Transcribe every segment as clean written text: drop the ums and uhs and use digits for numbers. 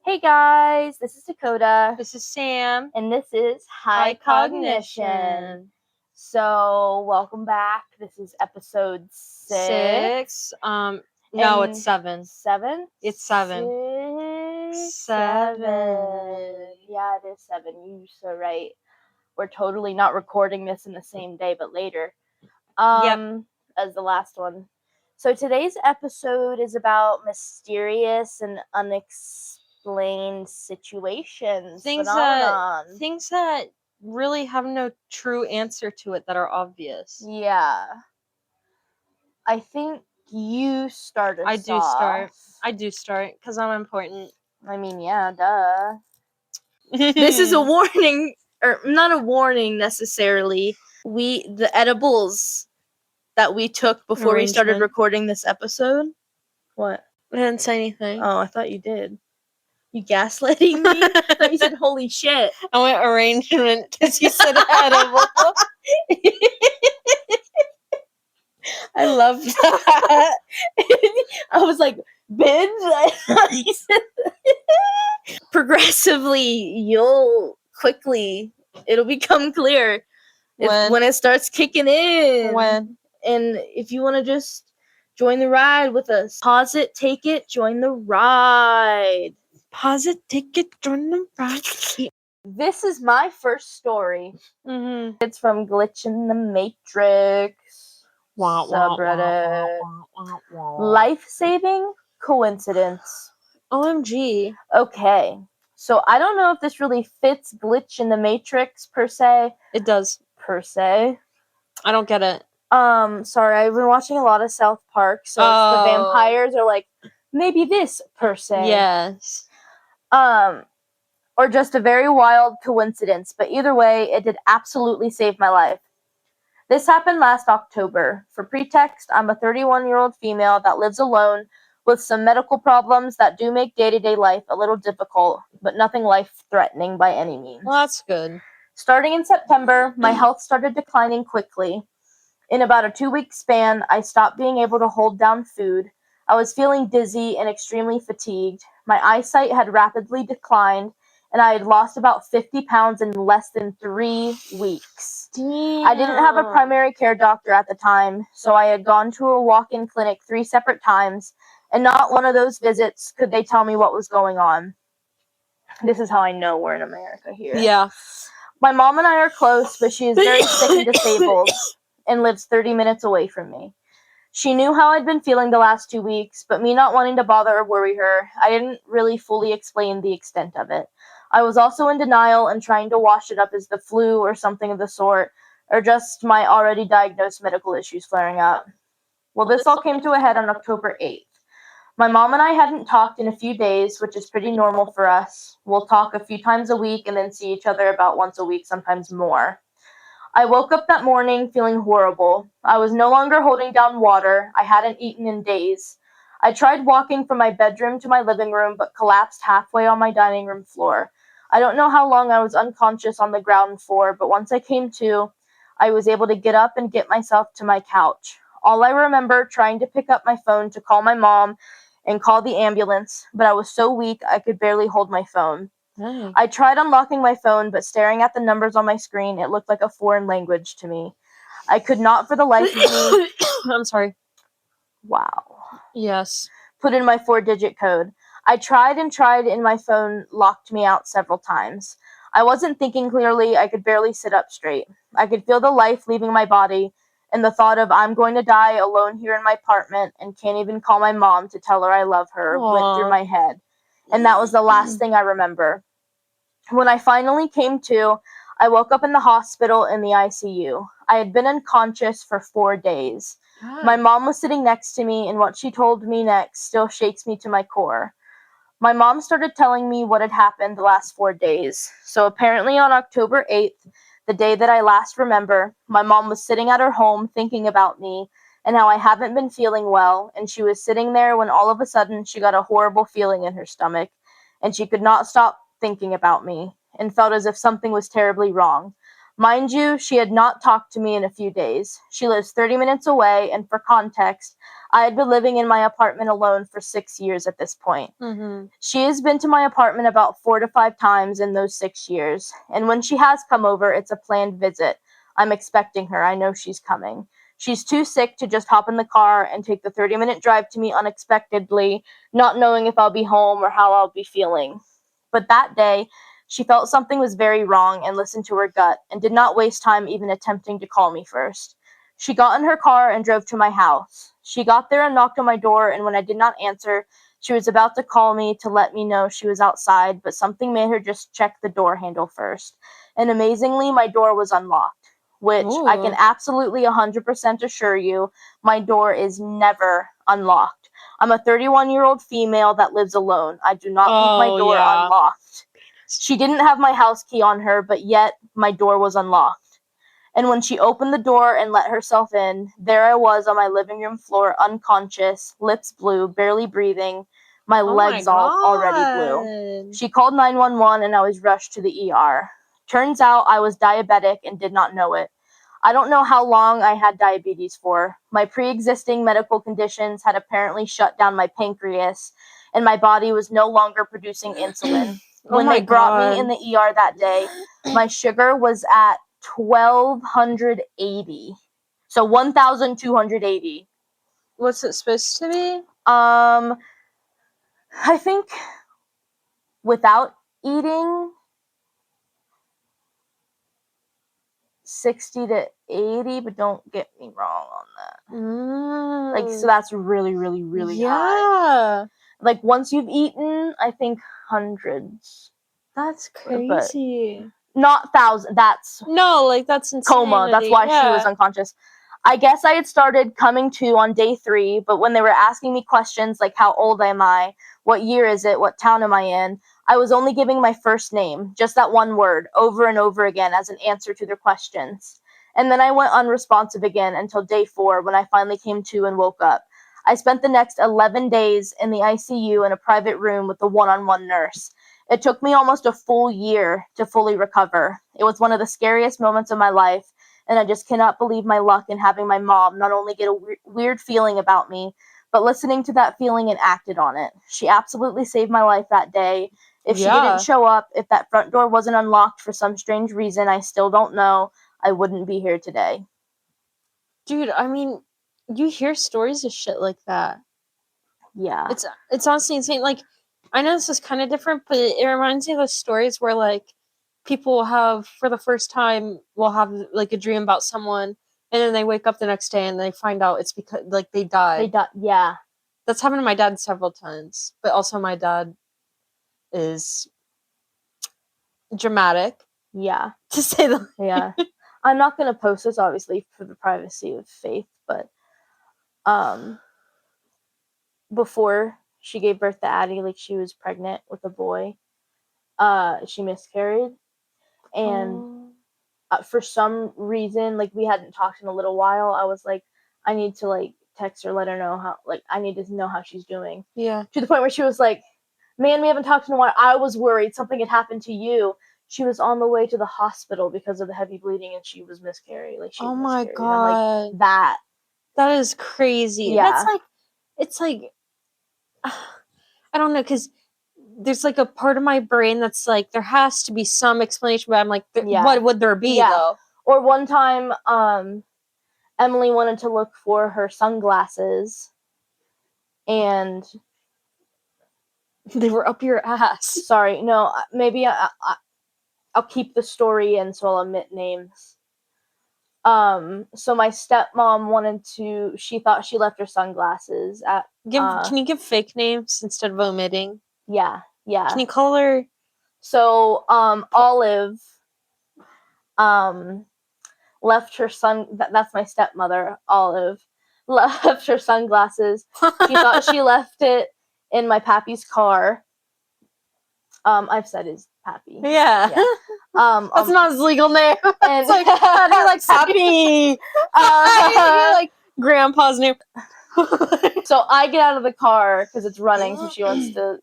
Hey guys, this is Dakota. This is Sam. And this is High Cognition. So, welcome back. This is episode 6. No, it's 7. 7? It's 7. 7. Yeah, it is 7. You're so right. We're totally not recording this in the same day, but later. Yep. As the last one. So today's episode is about mysterious and unexplained situations, Things that really have no true answer to it that are obvious. Yeah. I think you start us I do start because I'm important. I mean, yeah, duh. This is a warning, or not a warning necessarily. The edibles that we took before we started recording this episode. What? I didn't say anything. Oh, I thought you did. You gaslighting me? I thought you said, holy shit. I went arrangement because you said edible. I love that. I was like, binge? Progressively, it'll become clear when it starts kicking in. When? And if you want to just join the ride with us, pause it, take it, join the ride. Pause it, take it, join the ride. This is my first story. Mm-hmm. It's from Glitch in the Matrix subreddit. Life-saving coincidence. OMG. Okay. So I don't know if this really fits Glitch in the Matrix per se. It does. Per se. I don't get it. Sorry, I've been watching a lot of South Park, so the vampires are like, maybe this per se. Yes. Or just a very wild coincidence, but either way, it did absolutely save my life. This happened last October. For pretext, I'm a 31-year-old female that lives alone with some medical problems that do make day-to-day life a little difficult, but nothing life-threatening by any means. Well, that's good. Starting in September, my health started declining quickly. In about a 2-week span, I stopped being able to hold down food. I was feeling dizzy and extremely fatigued. My eyesight had rapidly declined, and I had lost about 50 pounds in less than 3 weeks. Damn. I didn't have a primary care doctor at the time, so I had gone to a walk-in clinic 3 separate times, and not one of those visits could they tell me what was going on. This is how I know we're in America here. Yeah. My mom and I are close, but she is very sick and disabled and lives 30 minutes away from me. She knew how I'd been feeling the last 2 weeks, but me not wanting to bother or worry her, I didn't really fully explain the extent of it. I was also in denial and trying to wash it up as the flu or something of the sort, or just my already diagnosed medical issues flaring up. Well, this all came to a head on October 8th. My mom and I hadn't talked in a few days, which is pretty normal for us. We'll talk a few times a week and then see each other about once a week, sometimes more. I woke up that morning feeling horrible. I was no longer holding down water. I hadn't eaten in days. I tried walking from my bedroom to my living room, but collapsed halfway on my dining room floor. I don't know how long I was unconscious on the ground for, but once I came to, I was able to get up and get myself to my couch. All I remember trying to pick up my phone to call my mom and call the ambulance, but I was so weak I could barely hold my phone. Dang. I tried unlocking my phone, but staring at the numbers on my screen, it looked like a foreign language to me. I could not for the life of me... I'm sorry. Wow. Yes. Put in my 4-digit code. I tried, and my phone locked me out several times. I wasn't thinking clearly. I could barely sit up straight. I could feel the life leaving my body, and the thought of I'm going to die alone here in my apartment and can't even call my mom to tell her I love her went through my head. And that was the last thing I remember. When I finally came to, I woke up in the hospital in the ICU. I had been unconscious for 4 days. My mom was sitting next to me, and what she told me next still shakes me to my core. My mom started telling me what had happened the last 4 days. So apparently on October 8th, the day that I last remember, my mom was sitting at her home thinking about me and how I haven't been feeling well, and she was sitting there when all of a sudden she got a horrible feeling in her stomach, and she could not stop thinking about me and felt as if something was terribly wrong. Mind you, she had not talked to me in a few days. She lives 30 minutes away, and for context, I had been living in my apartment alone for 6 years at this point. She has been to my apartment about 4 to 5 times in those 6 years, and when she has come over, it's a planned visit. I'm expecting her. I know she's coming. She's too sick to just hop in the car and take the 30-minute drive to me unexpectedly, not knowing if I'll be home or how I'll be feeling. But that day, she felt something was very wrong and listened to her gut, and did not waste time even attempting to call me first. She got in her car and drove to my house. She got there and knocked on my door, and when I did not answer, she was about to call me to let me know she was outside, but something made her just check the door handle first. And amazingly, my door was unlocked, which I can absolutely 100% assure you, my door is never unlocked. I'm a 31-year-old female that lives alone. I do not leave my door unlocked. She didn't have my house key on her, but yet my door was unlocked. And when she opened the door and let herself in, there I was on my living room floor, unconscious, lips blue, barely breathing, my legs already blue. She called 911 and I was rushed to the ER. Turns out I was diabetic and did not know it. I don't know how long I had diabetes for. My pre-existing medical conditions had apparently shut down my pancreas, and my body was no longer producing insulin. When they brought me in the ER that day, my sugar was at 1280. So 1280. What's it supposed to be? I think without eating 60 to 80, but don't get me wrong on that. Like, so that's really, really, really high. Like, once you've eaten, I think hundreds. That's crazy. Not thousand. That's that's insanity. Coma. That's why she was unconscious. I guess I had started coming to on day 3, but when they were asking me questions like how old am I, what year is it, what town am I in, I was only giving my first name, just that one word, over and over again as an answer to their questions. And then I went unresponsive again until day 4 when I finally came to and woke up. I spent the next 11 days in the ICU in a private room with a one-on-one nurse. It took me almost a full year to fully recover. It was one of the scariest moments of my life, and I just cannot believe my luck in having my mom not only get a weird feeling about me, but listening to that feeling and acted on it. She absolutely saved my life that day. If she didn't show up, if that front door wasn't unlocked for some strange reason I still don't know, I wouldn't be here today. Dude, I mean, you hear stories of shit like that. Yeah. It's honestly insane. Like, I know this is kind of different, but it reminds me of those stories where, like, people have, for the first time, will have, like, a dream about someone, and then they wake up the next day and they find out it's because, like, they died. Yeah. That's happened to my dad several times. But also my dad is dramatic. Yeah. To say the least. Yeah. I'm not going to post this, obviously, for the privacy of Faith, but before she gave birth to Addie, like, she was pregnant with a boy. She miscarried, and for some reason, like, we hadn't talked in a little while. I was like, I need to, like, text her, let her know how, like, I need to know how she's doing. Yeah. To the point where she was like, man, we haven't talked in a while. I was worried something had happened to you. She was on the way to the hospital because of the heavy bleeding, and she was miscarried. Like, she Oh miscarried. my god. I'm like, that is crazy. Yeah. That's like, it's like, I don't know, because there's like a part of my brain that's like, there has to be some explanation, but I'm like, what would there be though? Or one time, Emily wanted to look for her sunglasses, and they were up your ass. Sorry, no, maybe I'll keep the story in, so I'll omit names. So my stepmom she thought she left her sunglasses at... Can you give fake names instead of omitting? Yeah. Can you call her... So, Olive, left her that's my stepmother, Olive, left her sunglasses. She thought she left it in my pappy's car. I've said his pappy. Yeah. That's not his legal name. It's like, how do you like pappy? Like grandpa's name. So I get out of the car because it's running, so she wants to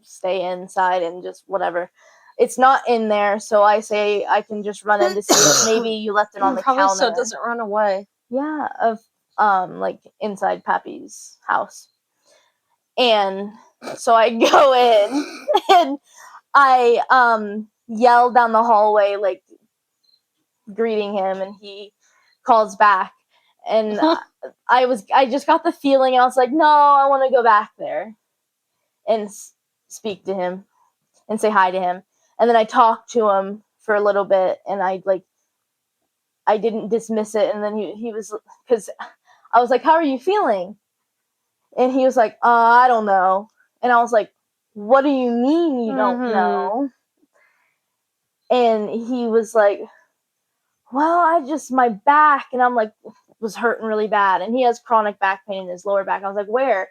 stay inside and just whatever. It's not in there, so I say I can just run in to see if maybe you left it on the counter. So it doesn't run away. Yeah, like inside Pappy's house. And so I go in and I yell down the hallway, like greeting him, and he calls back. And I just got the feeling, I was like, no, I want to go back there and speak to him and say hi to him. And then I talked to him for a little bit, and I didn't dismiss it. And then he was, because I was like, how are you feeling? And he was like, I don't know. And I was like, what do you mean you don't know? And he was like, well, my back, and I'm like, was hurting really bad. And he has chronic back pain in his lower back. I was like, where?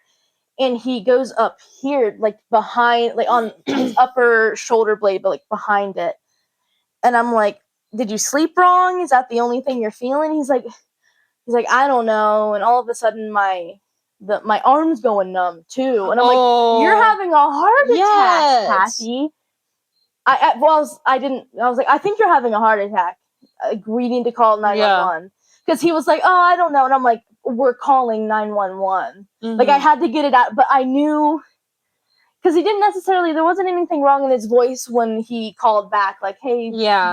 And he goes up here, like behind, like on his upper shoulder blade, but like behind it. And I'm like, did you sleep wrong? Is that the only thing you're feeling? He's like, I don't know. And all of a sudden my arm's going numb too. And I'm like, you're having a heart attack, Pappy. I was like, I think you're having a heart attack. We need to call 911. Because he was like, oh, I don't know. And I'm like, we're calling 911. Like, I had to get it out. But I knew, because he didn't necessarily, there wasn't anything wrong in his voice when he called back. Like, hey,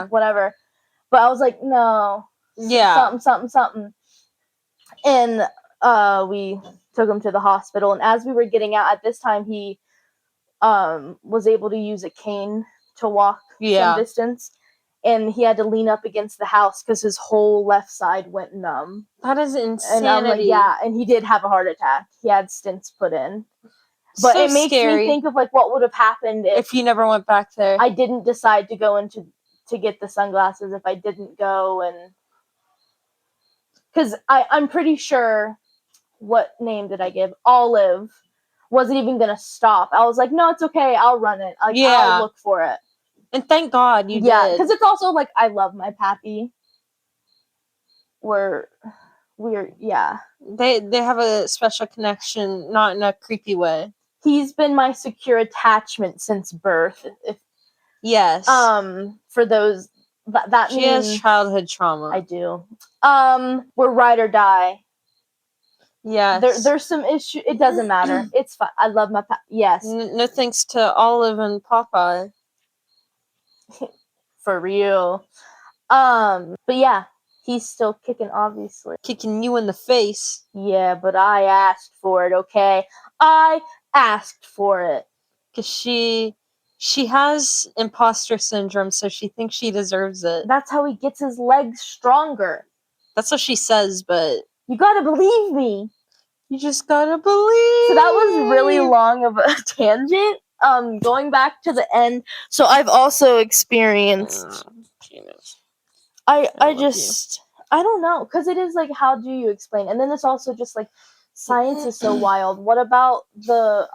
whatever. But I was like, no. Something. And we took him to the hospital. And as we were getting out, at this time, he was able to use a cane to walk some distance, and he had to lean up against the house because his whole left side went numb. That is insanity. And I'm like, yeah, and he did have a heart attack. He had stents put in. But so it makes me think of like what would have happened if you never went back there. I didn't decide to go to get the sunglasses, if I didn't go, and because I'm pretty sure, what name did I give? Olive wasn't even gonna stop. I was like, no, it's okay, I'll run it. I'll look for it. And thank God you did. Yeah, because it's also like, I love my Pappy. We're They have a special connection, not in a creepy way. He's been my secure attachment since birth. Yes. For those that she has childhood trauma. I do. We're ride or die. Yes. There's some issue. It doesn't matter. It's fine. I love my yes. No thanks to Olive and Popeye. For real. But yeah, he's still kicking, obviously. Kicking you in the face. Yeah, but I asked for it, okay? I asked for it. Because she has imposter syndrome, so she thinks she deserves it. That's how he gets his legs stronger. That's what she says, but... You gotta believe me. You just gotta believe. So that was really long of a tangent. Going back to the end. So I've also experienced... I don't know, because it is like, how do you explain? And then it's also just like, science is so wild. What about the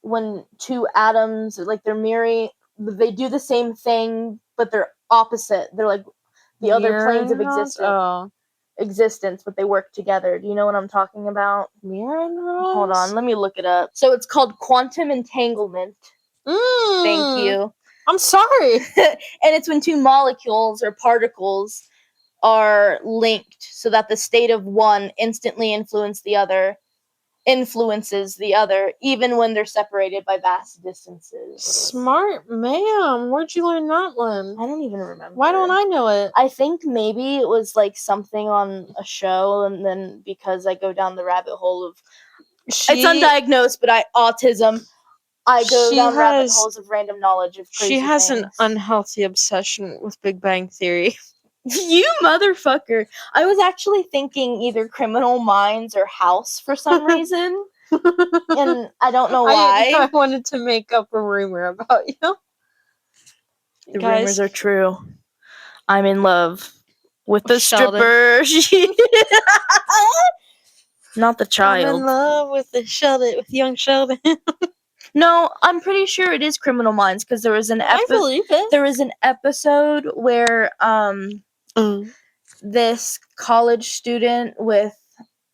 when two atoms, like, they're mirroring, they do the same thing, but they're opposite. They're like the other planes of existence, but they work together. Do you know what I'm talking about? Mirror neurons? Hold on, let me look it up. So it's called quantum entanglement. Thank you. I'm sorry. And it's when two molecules or particles are linked so that the state of one instantly influences the other, even when they're separated by vast distances. Smart ma'am. Where'd you learn that one? I don't even remember. Why don't I know it? I think maybe it was like something on a show, and then because I go down the rabbit hole of... it's undiagnosed, but autism. I go down rabbit holes of random knowledge of crazy She has things. An unhealthy obsession with Big Bang Theory. You motherfucker. I was actually thinking either Criminal Minds or House for some reason. And I don't know why. I wanted to make up a rumor about you. The rumors are true. I'm in love with the stripper. Not the child. I'm in love with young Sheldon. No, I'm pretty sure it is Criminal Minds, because there was an I believe it. There was an episode where this college student with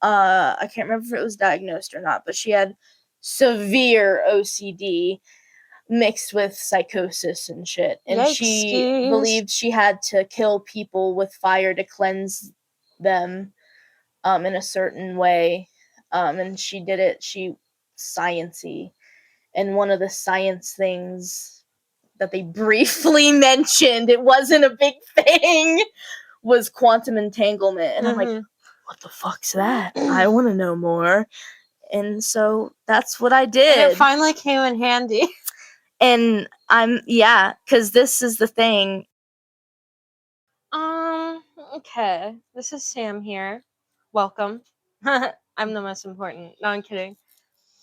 I can't remember if it was diagnosed or not, but she had severe OCD mixed with psychosis and shit, and she believed she had to kill people with fire to cleanse them in a certain way. And she did it, science-y. And one of the science things that they briefly mentioned, it wasn't a big thing, was quantum entanglement. And I'm like, what the fuck's that? I want to know more. And so that's what I did. And it finally came in handy. And because this is the thing. Okay. This is Sam here. Welcome. I'm the most important. No, I'm kidding.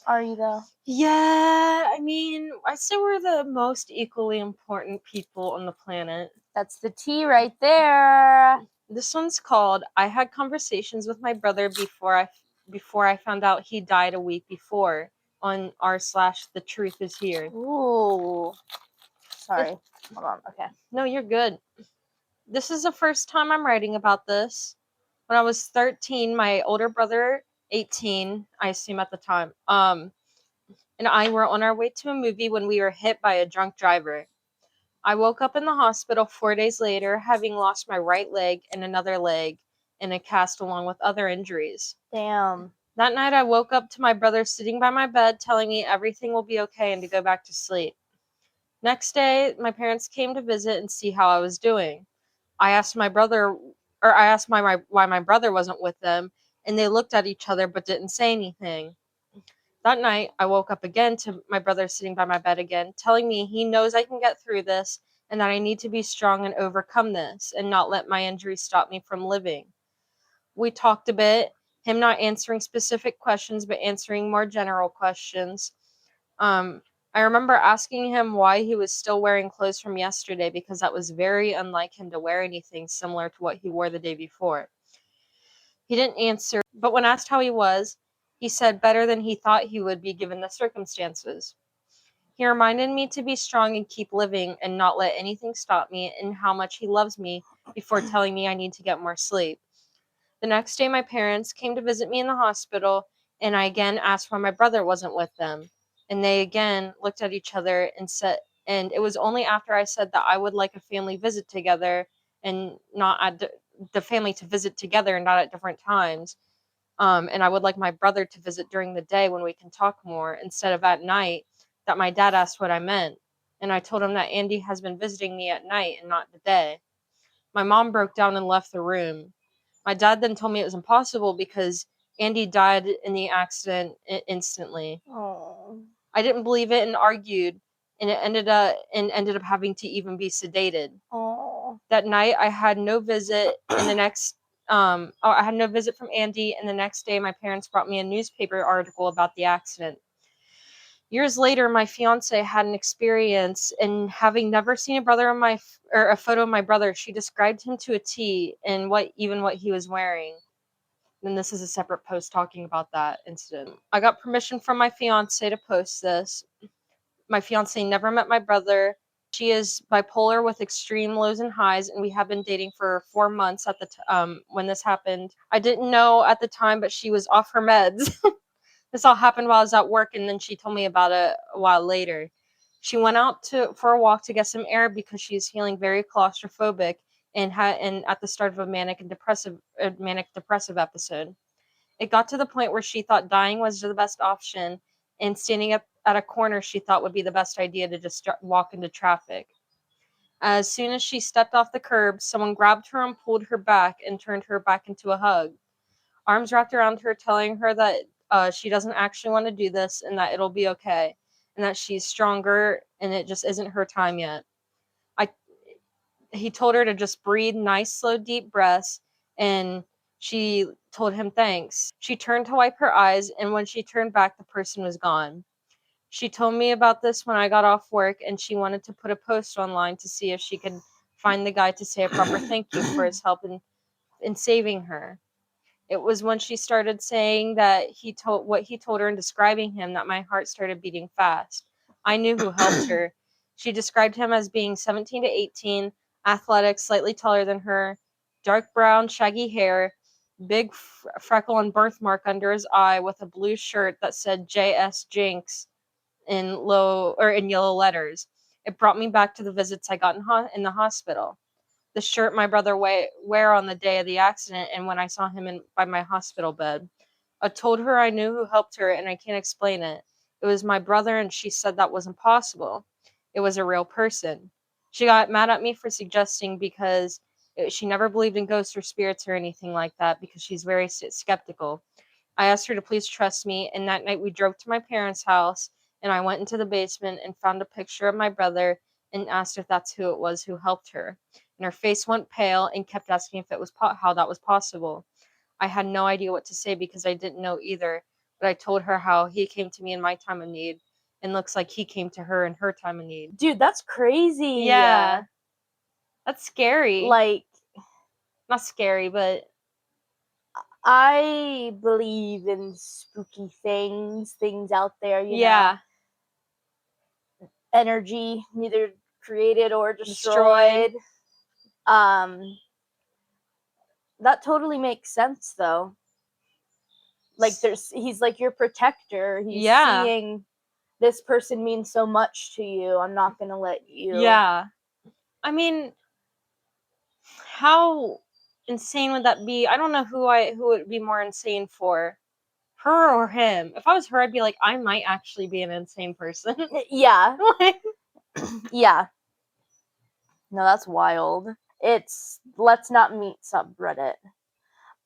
Are you though? Yeah, I mean, I say we're the most equally important people on the planet. That's the T right there. This one's called I Had Conversations with My Brother before I found out he died a week before on r/The Truth Is Here. Ooh. Sorry. Hold on. Okay. No, you're good. This is the first time I'm writing about this. When I was 13, my older brother, 18, I assume at the time, and I were on our way to a movie when we were hit by a drunk driver. I woke up in the hospital 4 days later, having lost my right leg and another leg in a cast along with other injuries. Damn. That night, I woke up to my brother sitting by my bed telling me everything will be okay and to go back to sleep. Next day, my parents came to visit and see how I was doing. I asked my why my brother wasn't with them, and they looked at each other but didn't say anything. That night, I woke up again to my brother sitting by my bed again, telling me he knows I can get through this and that I need to be strong and overcome this and not let my injury stop me from living. We talked a bit, him not answering specific questions but answering more general questions. I remember asking him why he was still wearing clothes from yesterday because that was very unlike him to wear anything similar to what he wore the day before. He didn't answer, but when asked how he was, he said better than he thought he would be given the circumstances. He reminded me to be strong and keep living and not let anything stop me and how much he loves me before telling me I need to get more sleep. The next day, my parents came to visit me in the hospital, and I again asked why my brother wasn't with them. And they again looked at each other and said, and it was only after I said that I would like a family visit together and not at the family to visit together and not at different times. And I would like my brother to visit during the day when we can talk more instead of at night, that my dad asked what I meant. And I told him that Andy has been visiting me at night and not the day. My mom broke down and left the room. My dad then told me it was impossible because Andy died in the accident instantly. Oh. I didn't believe it and argued, and it ended up having to even be sedated. Oh. That night, I had no visit, and I had no visit from Andy. And the next day, my parents brought me a newspaper article about the accident. Years later, my fiance had an experience, and having never seen a photo of my brother, she described him to a T and what he was wearing. And this is a separate post talking about that incident. I got permission from my fiance to post this. My fiance never met my brother. She is bipolar with extreme lows and highs, and we have been dating for 4 months at when this happened. I didn't know at the time, but she was off her meds. This all happened while I was at work, and then she told me about it a while later. She went out for a walk to get some air because she's feeling very claustrophobic and at the start of a manic depressive episode. It got to the point where she thought dying was the best option, and standing up at a corner she thought would be the best idea to just walk into traffic. As soon as she stepped off the curb, someone grabbed her and pulled her back and turned her back into a hug. Arms wrapped around her, telling her that she doesn't actually want to do this and that it'll be okay and that she's stronger and it just isn't her time yet. He told her to just breathe nice, slow, deep breaths, and she told him thanks. She turned to wipe her eyes, and when she turned back, the person was gone. She told me about this when I got off work, and she wanted to put a post online to see if she could find the guy to say a proper thank you for his help in saving her. It was when she started saying that what he told her and describing him that my heart started beating fast. I knew who helped her. She described him as being 17 to 18, athletic, slightly taller than her, dark brown, shaggy hair, big freckle and birthmark under his eye with a blue shirt that said JS Jinx in yellow letters. It brought me back to the visits I got in the hospital. the shirt my brother wear on the day of the accident and when I saw him by my hospital bed. I told her I knew who helped her and I can't explain it. It was my brother and she said that wasn't possible. It was a real person. She got mad at me for suggesting because she never believed in ghosts or spirits or anything like that because she's very skeptical. I asked her to please trust me, and that night we drove to my parents' house, and I went into the basement and found a picture of my brother and asked if that's who it was who helped her. And her face went pale and kept asking if it was how that was possible. I had no idea what to say because I didn't know either, but I told her how he came to me in my time of need, and looks like he came to her in her time of need. Dude, that's crazy. Yeah. That's scary. Like, not scary, but I believe in spooky things out there, you yeah. know. Energy, either created or destroyed. That totally makes sense though. Like he's like your protector. He's seeing this person means so much to you. I'm not gonna let you. Yeah. I mean, how insane would that be? I don't know who it would be more insane for. Her or him. If I was her, I'd be like, I might actually be an insane person. Yeah. Yeah. No, that's wild. It's Let's Not Meet subreddit.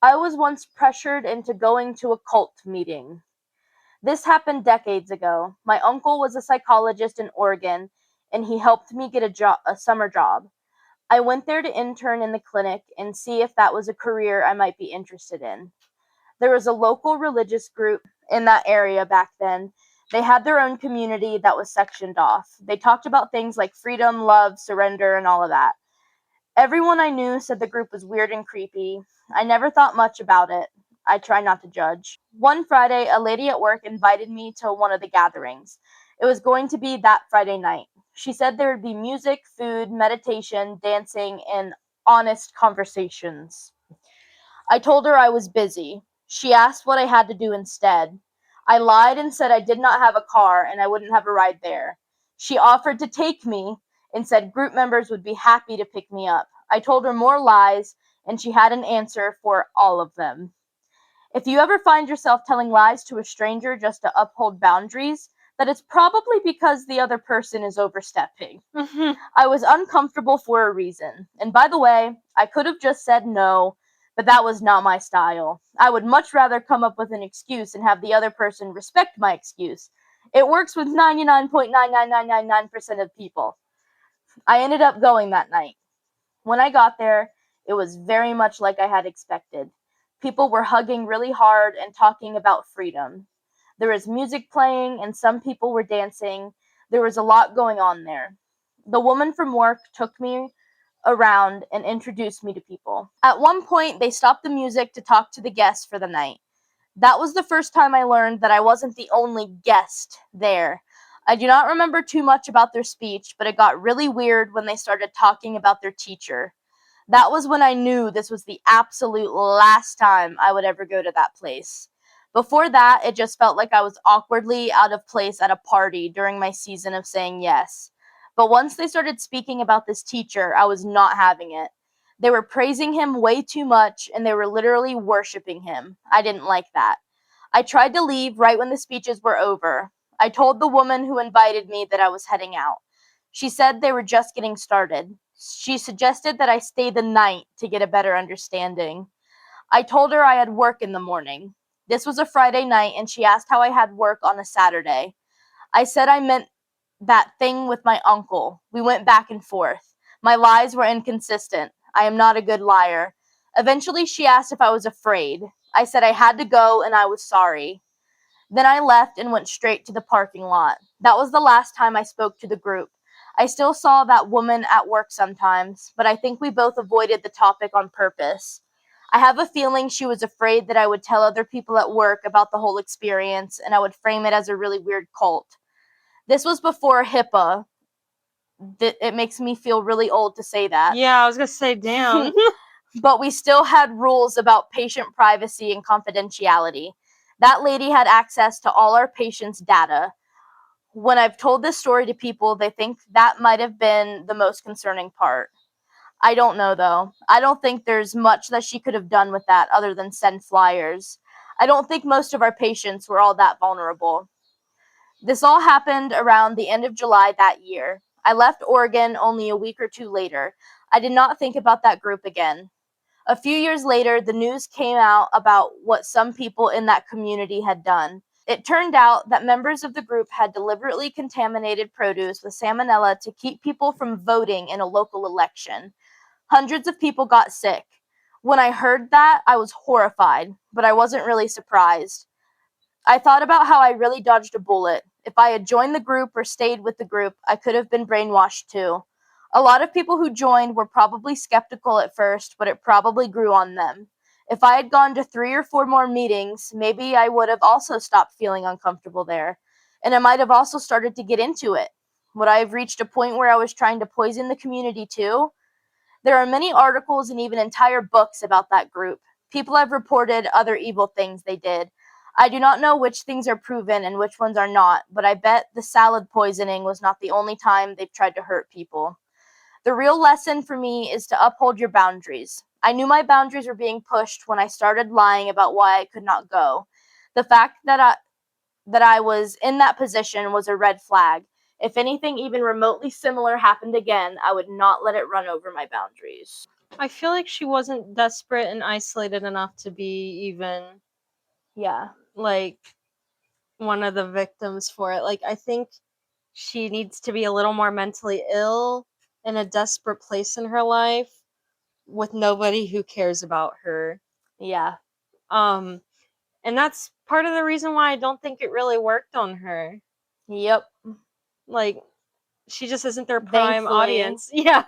I was once pressured into going to a cult meeting. This happened decades ago. My uncle was a psychologist in Oregon, and he helped me get a summer job. I went there to intern in the clinic and see if that was a career I might be interested in. There was a local religious group in that area back then. They had their own community that was sectioned off. They talked about things like freedom, love, surrender, and all of that. Everyone I knew said the group was weird and creepy. I never thought much about it. I try not to judge. One Friday, a lady at work invited me to one of the gatherings. It was going to be that Friday night. She said there would be music, food, meditation, dancing, and honest conversations. I told her I was busy. She asked what I had to do instead. I lied and said I did not have a car and I wouldn't have a ride there. She offered to take me and said group members would be happy to pick me up. I told her more lies, and she had an answer for all of them. If you ever find yourself telling lies to a stranger just to uphold boundaries, that it's probably because the other person is overstepping. I was uncomfortable for a reason. And by the way, I could have just said no, but that was not my style. I would much rather come up with an excuse and have the other person respect my excuse. It works with 99.99999% of people. I ended up going that night. When I got there, it was very much like I had expected. People were hugging really hard and talking about freedom. There was music playing and some people were dancing. There was a lot going on there. The woman from work took me around and introduced me to people. At one point, they stopped the music to talk to the guests for the night. That was the first time I learned that I wasn't the only guest there. I do not remember too much about their speech, but it got really weird when they started talking about their teacher. That was when I knew this was the absolute last time I would ever go to that place. Before that, it just felt like I was awkwardly out of place at a party during my season of saying yes. But once they started speaking about this teacher, I was not having it. They were praising him way too much, and they were literally worshiping him. I didn't like that. I tried to leave right when the speeches were over. I told the woman who invited me that I was heading out. She said they were just getting started. She suggested that I stay the night to get a better understanding. I told her I had work in the morning. This was a Friday night, and she asked how I had work on a Saturday. I said I meant that thing with my uncle. We went back and forth. My lies were inconsistent. I am not a good liar. Eventually, she asked if I was afraid. I said I had to go and I was sorry. Then I left and went straight to the parking lot. That was the last time I spoke to the group. I still saw that woman at work sometimes, but I think we both avoided the topic on purpose. I have a feeling she was afraid that I would tell other people at work about the whole experience and I would frame it as a really weird cult. This was before HIPAA. It makes me feel really old to say that. Yeah, I was gonna say, damn. But we still had rules about patient privacy and confidentiality. That lady had access to all our patients' data. When I've told this story to people, they think that might have been the most concerning part. I don't know, though. I don't think there's much that she could have done with that other than send flyers. I don't think most of our patients were all that vulnerable. This all happened around the end of July that year. I left Oregon only a week or two later. I did not think about that group again. A few years later, the news came out about what some people in that community had done. It turned out that members of the group had deliberately contaminated produce with salmonella to keep people from voting in a local election. Hundreds of people got sick. When I heard that, I was horrified, but I wasn't really surprised. I thought about how I really dodged a bullet. If I had joined the group or stayed with the group, I could have been brainwashed too. A lot of people who joined were probably skeptical at first, but it probably grew on them. If I had gone to 3 or 4 more meetings, maybe I would have also stopped feeling uncomfortable there. And I might have also started to get into it. Would I have reached a point where I was trying to poison the community too? There are many articles and even entire books about that group. People have reported other evil things they did. I do not know which things are proven and which ones are not, but I bet the salad poisoning was not the only time they've tried to hurt people. The real lesson for me is to uphold your boundaries. I knew my boundaries were being pushed when I started lying about why I could not go. The fact that I was in that position was a red flag. If anything even remotely similar happened again, I would not let it run over my boundaries. I feel like she wasn't desperate and isolated enough to be even Yeah. like one of the victims for it. Like, I think she needs to be a little more mentally ill in a desperate place in her life with nobody who cares about her. Yeah. Um and that's part of the reason why I don't think it really worked on her. Yep. Like, she just isn't their prime Thankfully. audience. Yeah.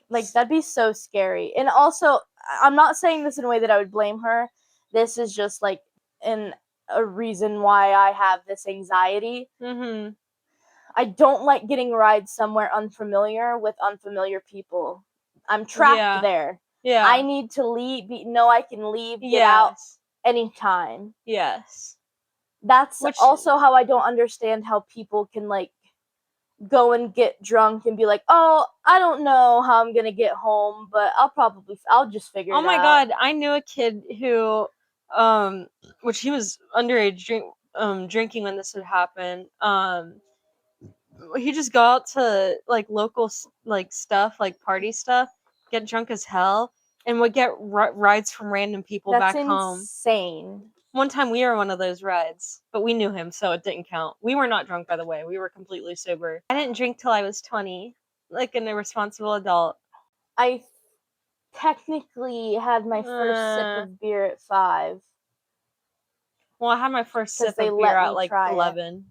Like, that'd be so scary. And also, I'm not saying this in a way that I would blame her. This is just like a reason why I have this anxiety. Mhm. I don't like getting rides somewhere unfamiliar with unfamiliar people. I'm trapped Yeah. there. Yeah. I need to leave, know I can leave, get out Yes. anytime. Yes. That's Which also how I don't understand how people can, like, go and get drunk and be like, oh, I don't know how I'm gonna get home, but I'll just figure oh it my out. god, I knew a kid who which he was underage drinking when this would happen. He just got out to like local like stuff, like party stuff, get drunk as hell, and would get rides from random people That's back home. insane. One time we were one of those rides, but we knew him, so it didn't count. We were not drunk, by the way. We were completely sober. I didn't drink till I was 20, like an irresponsible adult. I technically had my first sip of beer at 5 Well, I had my first because sip they of beer let at me like try it. 11.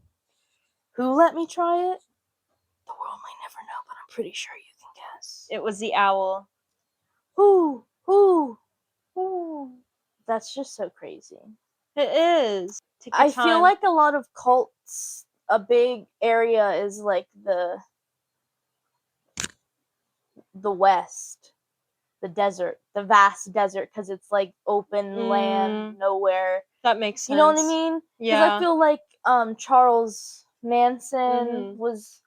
Who let me try it? The world might never know, but I'm pretty sure you can guess. It was the owl. Who? That's just so crazy. It is. Take your I time. feel like a lot of cults, a big area is like the West, the desert, the vast desert, because it's like open land, nowhere. That makes sense. You know what I mean? Because Yeah. I feel like Charles Manson was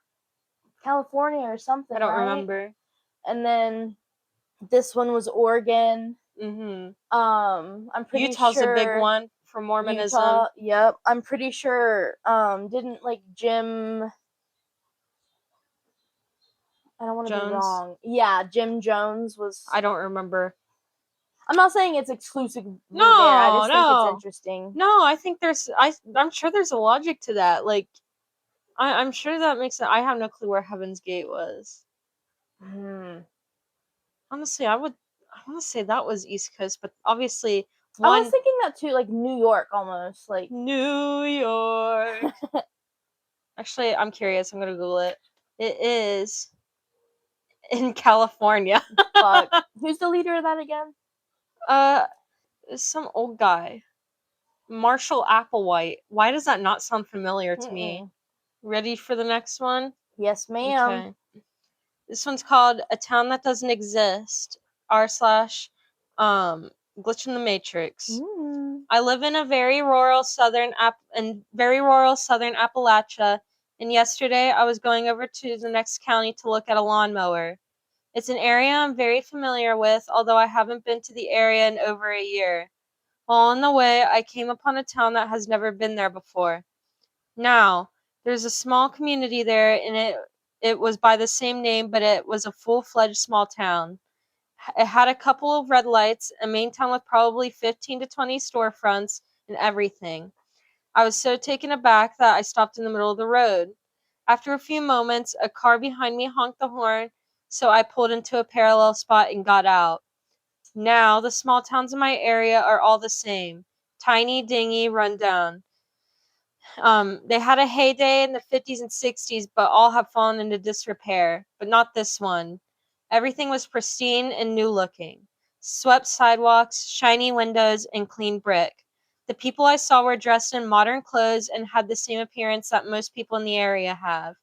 California or something. I don't right? remember. And then this one was Oregon. I'm pretty Utah's sure a big one for Mormonism. Utah, yep. I'm pretty sure didn't like Jim, I don't want to be Jones? wrong. Yeah, Jim Jones was. I don't remember. I'm not saying it's exclusively there. No, I just think no. it's interesting. No, I think I'm sure there's a logic to that. Like, I'm sure that makes sense. I have no clue where Heaven's Gate was. Honestly, I want to say that was East Coast, but obviously I was thinking that too, like New York almost, like New York. Actually, I'm curious. I'm gonna Google it. It is in California. Fuck. Who's the leader of that again? Some old guy. Marshall Applewhite. Why does that not sound familiar to me? Ready for the next one? Yes, ma'am. Okay. This one's called A Town That Doesn't Exist. r/ Glitch in the Matrix. I live in a very rural southern Appalachia, and yesterday I was going over to the next county to look at a lawnmower. It's an area I'm very familiar with, although I haven't been to the area in over a year. While on the way, I came upon a town that has never been there before. Now, there's a small community there, and it was by the same name, but it was a full-fledged small town. It had a couple of red lights, a main town with probably 15 to 20 storefronts, and everything. I was so taken aback that I stopped in the middle of the road. After a few moments, a car behind me honked the horn, so I pulled into a parallel spot and got out. Now, the small towns in my area are all the same. Tiny, dingy, run down. They had a heyday in the 50s and 60s, but all have fallen into disrepair. But not this one. Everything was pristine and new looking. Swept sidewalks, shiny windows, and clean brick. The people I saw were dressed in modern clothes and had the same appearance that most people in the area have.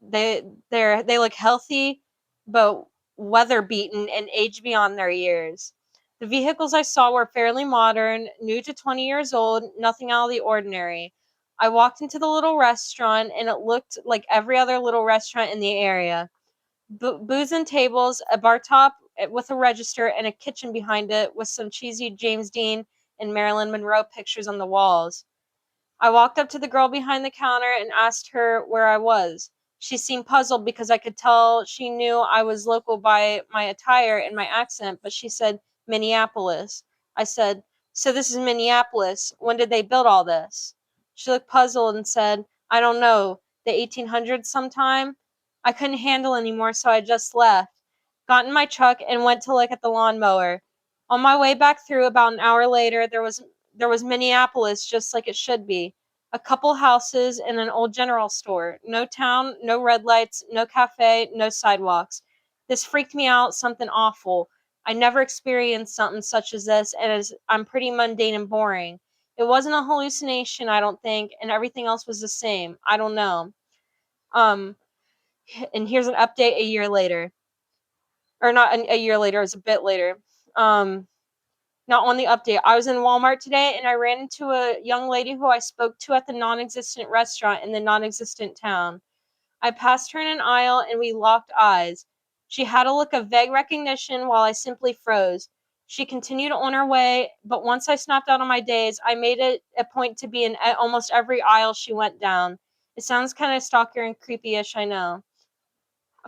They look healthy, but weather beaten and aged beyond their years. The vehicles I saw were fairly modern, new to 20 years old, nothing out of the ordinary. I walked into the little restaurant and it looked like every other little restaurant in the area. Booths and tables, a bar top with a register, and a kitchen behind it with some cheesy James Dean and Marilyn Monroe pictures on the walls. I walked up to the girl behind the counter and asked her where I was. She seemed puzzled because I could tell she knew I was local by my attire and my accent, but she said Minneapolis. I said, "So this is Minneapolis. When did they build all this?" She looked puzzled and said, "I don't know. The 1800s sometime?" I couldn't handle anymore, so I just left. Got in my truck and went to look at the lawnmower. On my way back through about an hour later, there was Minneapolis just like it should be. A couple houses and an old general store. No town, no red lights, no cafe, no sidewalks. This freaked me out, something awful. I never experienced something such as this, and I'm pretty mundane and boring. It wasn't a hallucination, I don't think, and everything else was the same. I don't know. Um, and here's an update a year later. Or not a year later, it was a bit later. Um, Not on the update. I was in Walmart today and I ran into a young lady who I spoke to at the non existent restaurant in the non existent town. I passed her in an aisle and we locked eyes. She had a look of vague recognition while I simply froze. She continued on her way, but once I snapped out of my daze, I made it a point to be in almost every aisle she went down. It sounds kind of stalker and creepy-ish, I know.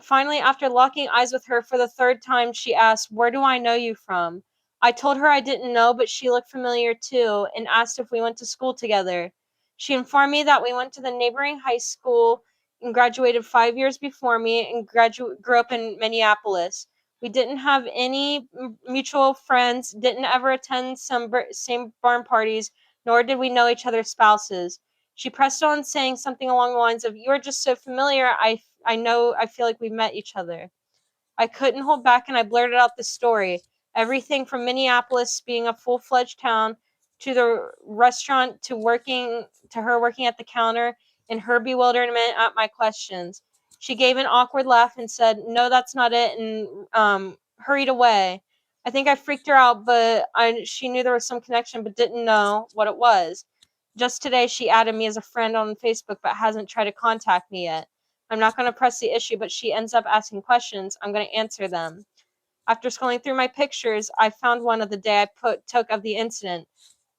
Finally, after locking eyes with her for the third time, she asked, "Where do I know you from?" I told her I didn't know, but she looked familiar too, and asked if we went to school together. She informed me that we went to the neighboring high school and graduated 5 years before me and grew up in Minneapolis. We didn't have any mutual friends, didn't ever attend same barn parties, nor did we know each other's spouses. She pressed on, saying something along the lines of, "You are just so familiar, I know, I feel like we met each other." I couldn't hold back and I blurted out the story. Everything from Minneapolis being a full-fledged town to the restaurant to her working at the counter and her bewilderment at my questions. She gave an awkward laugh and said, "No, that's not it," and hurried away. I think I freaked her out, but she knew there was some connection but didn't know what it was. Just today, she added me as a friend on Facebook but hasn't tried to contact me yet. I'm not going to press the issue, but she ends up asking questions. I'm going to answer them. After scrolling through my pictures, I found one of the day I took of the incident.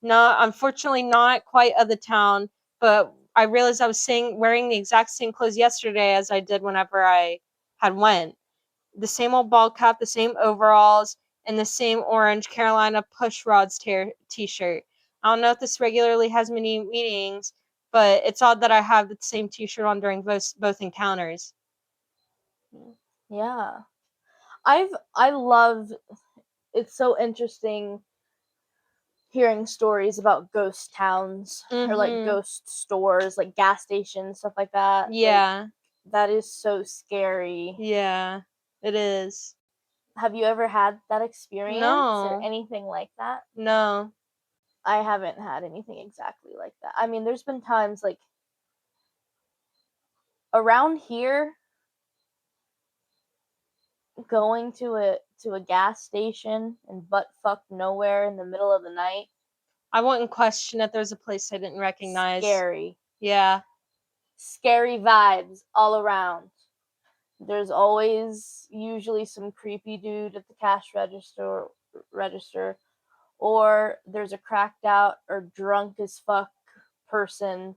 No, unfortunately, not quite of the town, but I realized I was wearing the exact same clothes yesterday as I did whenever I had went. The same old ball cap, the same overalls, and the same orange Carolina Push Rods t-shirt. I don't know if this regularly has many meanings, but it's odd that I have the same t-shirt on during both encounters. Yeah. I love it's so interesting hearing stories about ghost towns or like Mm-hmm. ghost stores, like gas stations, stuff like that. Like Yeah. that is so scary. Yeah. It is. Have you ever had that experience or No. anything like that? No. I haven't had anything exactly like that. I mean, there's been times like around here going to a gas station and butt fuck nowhere in the middle of the night. I wouldn't question if there's a place I didn't recognize. Scary. Yeah. Scary vibes all around. There's always usually some creepy dude at the cash register, or there's a cracked out or drunk as fuck person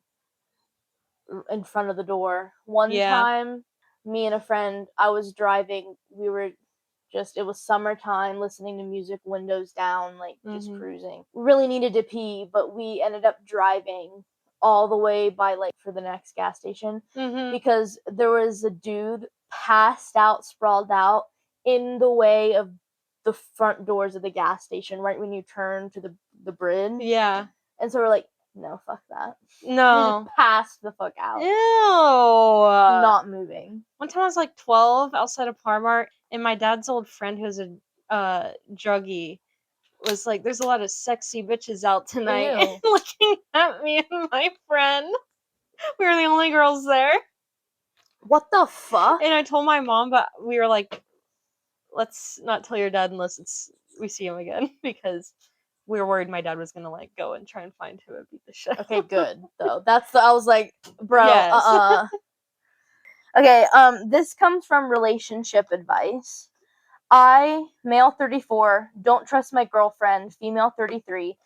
in front of the door. One time, me and a friend, I was driving, it was summertime, listening to music, windows down, like just cruising. Really needed to pee, but we ended up driving all the way by like for the next gas station because there was a dude passed out, sprawled out in the way of the front doors of the gas station right when you turn to the bridge. Yeah. And so we're like, no, fuck that. No. We just passed the fuck out. Ew. Not moving. One time I was like 12 outside of Parmart, and my dad's old friend, who's a druggie, was like, "There's a lot of sexy bitches out tonight," and looking at me and my friend. We were the only girls there. What the fuck? And I told my mom, but we were like, let's not tell your dad unless we see him again, because we were worried my dad was gonna like go and try and find who would beat the shit. Okay, good though. I was like, bro, Yes. Okay, this comes from relationship advice. I, male 34, don't trust my girlfriend, female 33,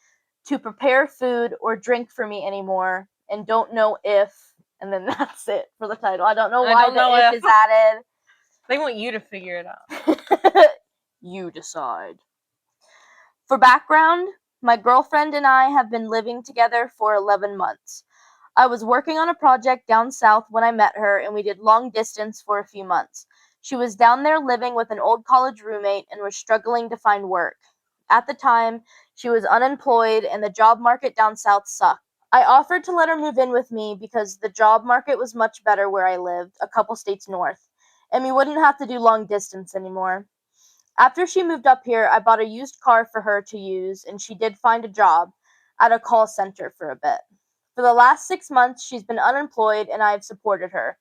to prepare food or drink for me anymore, and don't know if, and then that's it for the title. I don't know why the if is added. They want you to figure it out. You decide. For background, my girlfriend and I have been living together for 11 months. I was working on a project down south when I met her, and we did long distance for a few months. She was down there living with an old college roommate and was struggling to find work. At the time, she was unemployed and the job market down south sucked. I offered to let her move in with me because the job market was much better where I lived, a couple states north, and we wouldn't have to do long distance anymore. After she moved up here, I bought a used car for her to use, and she did find a job at a call center for a bit. For the last 6 months, she's been unemployed, and I have supported her.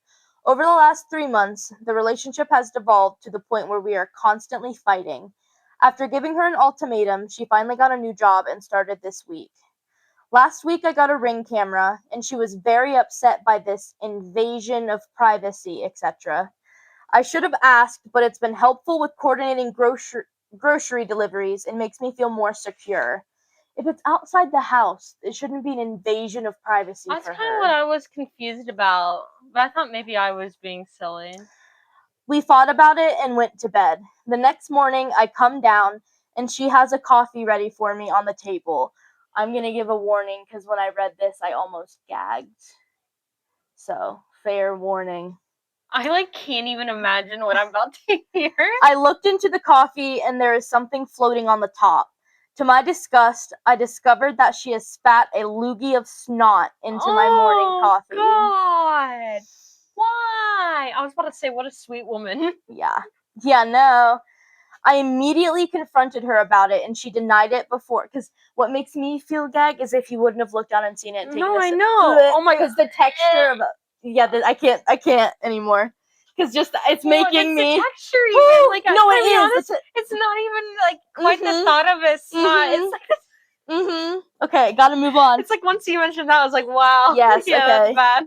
Over the last 3 months, the relationship has devolved to the point where we are constantly fighting. After giving her an ultimatum, she finally got a new job and started this week. Last week, I got a Ring camera, and she was very upset by this invasion of privacy, etc. I should have asked, but it's been helpful with coordinating grocery deliveries and makes me feel more secure. If it's outside the house, it shouldn't be an invasion of privacy That's for her. kind of what I was confused about, but I thought maybe I was being silly. We fought about it and went to bed. The next morning, I come down, and she has a coffee ready for me on the table. I'm going to give a warning, because when I read this, I almost gagged. So, fair warning. I can't even imagine what I'm about to hear. I looked into the coffee, and there is something floating on the top. To my disgust, I discovered that she has spat a loogie of snot into my morning coffee. God! Why? I was about to say, what a sweet woman. Yeah, no. I immediately confronted her about it, and she denied it before. Because what makes me feel gag is if you wouldn't have looked down and seen it. No, I know. Oh my god. Because the texture of I can't anymore. Because just it's making me. The texture even no, it is. Honest, it's not even quite the thought of it. It's Okay, gotta move on. It's once you mentioned that, I was like, wow. Yes. Yeah, okay. That's bad.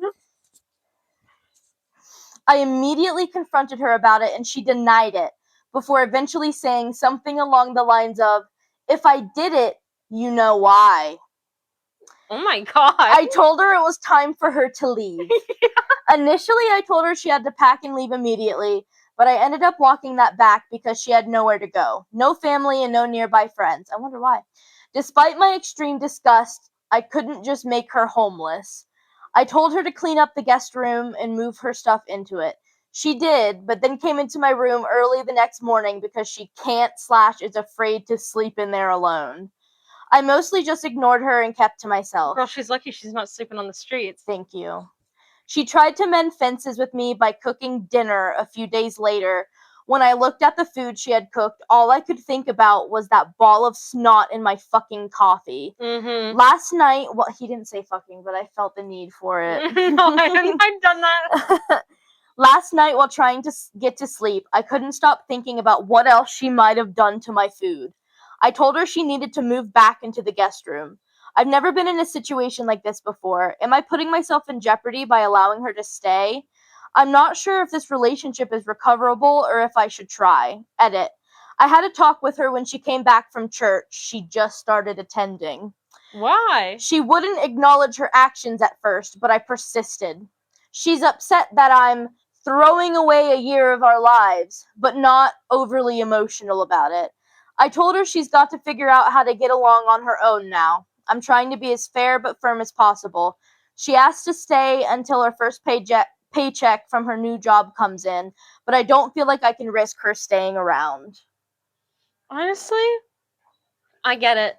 I immediately confronted her about it, and she denied it, before eventually saying something along the lines of, "If I did it, you know why." Oh my god. I told her it was time for her to leave. Yeah. Initially, I told her she had to pack and leave immediately, but I ended up walking that back because she had nowhere to go. No family and no nearby friends. I wonder why. Despite my extreme disgust, I couldn't just make her homeless. I told her to clean up the guest room and move her stuff into it. She did, but then came into my room early the next morning because she can't/is afraid to sleep in there alone. I mostly just ignored her and kept to myself. Girl, she's lucky she's not sleeping on the streets. Thank you. She tried to mend fences with me by cooking dinner a few days later. When I looked at the food she had cooked, all I could think about was that ball of snot in my fucking coffee. Mm-hmm. Last night, well, he didn't say fucking, but I felt the need for it. No, I've done that. Last night, while trying to get to sleep, I couldn't stop thinking about what else she might have done to my food. I told her she needed to move back into the guest room. I've never been in a situation like this before. Am I putting myself in jeopardy by allowing her to stay? I'm not sure if this relationship is recoverable or if I should try. Edit. I had a talk with her when she came back from church. She just started attending. Why? She wouldn't acknowledge her actions at first, but I persisted. She's upset that I'm throwing away a year of our lives, but not overly emotional about it. I told her she's got to figure out how to get along on her own now. I'm trying to be as fair but firm as possible. She asked to stay until her first paycheck from her new job comes in, but I don't feel like I can risk her staying around. Honestly, I get it.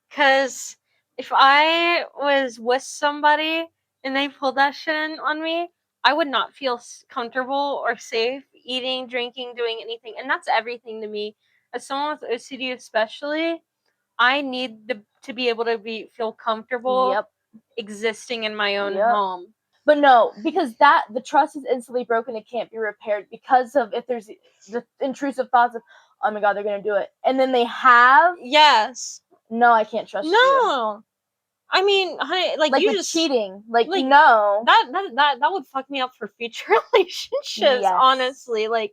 Because if I was with somebody and they pulled that shit in on me, I would not feel comfortable or safe eating, drinking, doing anything. And that's everything to me. As someone with OCD, especially, I need to be able to feel comfortable Yep. existing in my own Yep. home. But no, because the trust is instantly broken. It can't be repaired because of if there's the intrusive thoughts of, oh my god, they're gonna do it, and then they have. Yes. No, I can't trust you. No. I mean, honey, like you with just cheating, like like, no. that would fuck me up for future relationships. Yes. Honestly, like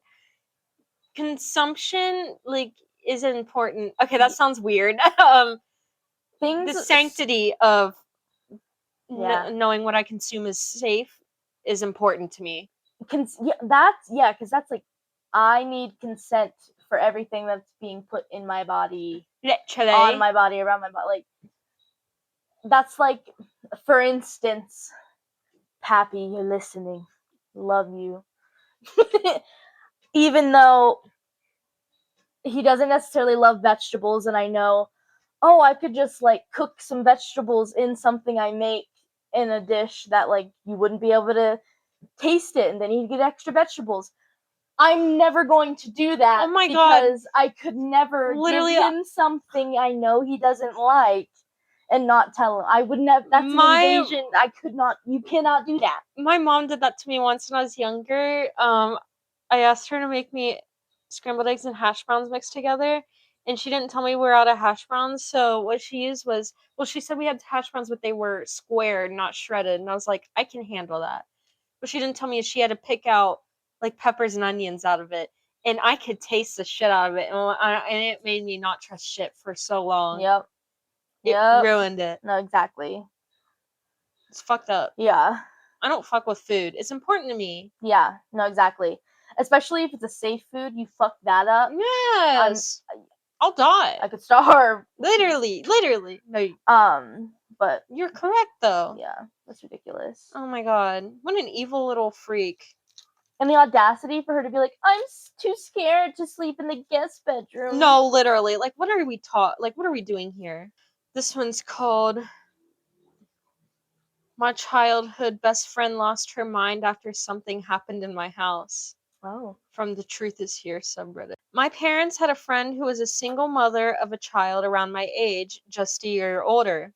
consumption, like is important. Okay, that sounds weird. Things. The sanctity of Yeah. knowing what I consume is safe is important to me. Because that's like, I need consent for everything that's being put in my body, Literally. on my body, around my body. Like, that's like, for instance, Pappy, you're listening. Love you. Even though he doesn't necessarily love vegetables, and I know, oh, I could just like cook some vegetables in something I make in a dish that like you wouldn't be able to taste it, and then he'd get extra vegetables. I'm never going to do that. Oh my because God. I could never Literally, give him something I know he doesn't like and not tell him. I would never. That's an invasion. I could not. You cannot do that. My mom did that to me once when I was younger. I asked her to make me scrambled eggs and hash browns mixed together, and she didn't tell me we're out of hash browns. So what she used was, well, she said we had hash browns, but they were squared, not shredded. And I was like, I can handle that. What she didn't tell me is she had to pick out like peppers and onions out of it, and I could taste the shit out of it, and it made me not trust shit for so long. Yep. It ruined it. No, exactly. It's fucked up. Yeah. I don't fuck with food. It's important to me. Yeah. No, exactly. Especially if it's a safe food, you fuck that up. Yes. I'll die. I could starve. Literally. No. But you're correct though. Yeah, that's ridiculous. Oh my god, what an evil little freak. And the audacity for her to be like, I'm too scared to sleep in the guest bedroom. No, literally. Like, what are we what are we doing here? This one's called My Childhood Best Friend Lost Her Mind After Something Happened in My House. Oh. From the Truth Is Here subreddit. My parents had a friend who was a single mother of a child around my age, just a year older.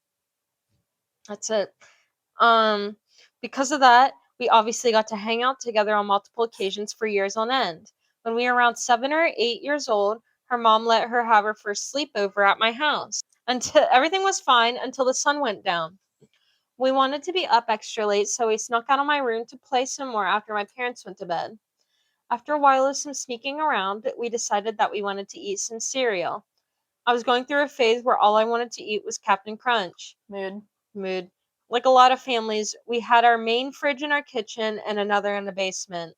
That's it. Because of that, we obviously got to hang out together on multiple occasions for years on end. When we were around 7 or 8 years old, her mom let her have her first sleepover at my house. Until everything was fine until the sun went down. We wanted to be up extra late, so we snuck out of my room to play some more after my parents went to bed. After a while of some sneaking around, we decided that we wanted to eat some cereal. I was going through a phase where all I wanted to eat was Captain Crunch. Mood. Like a lot of families, we had our main fridge in our kitchen and another in the basement.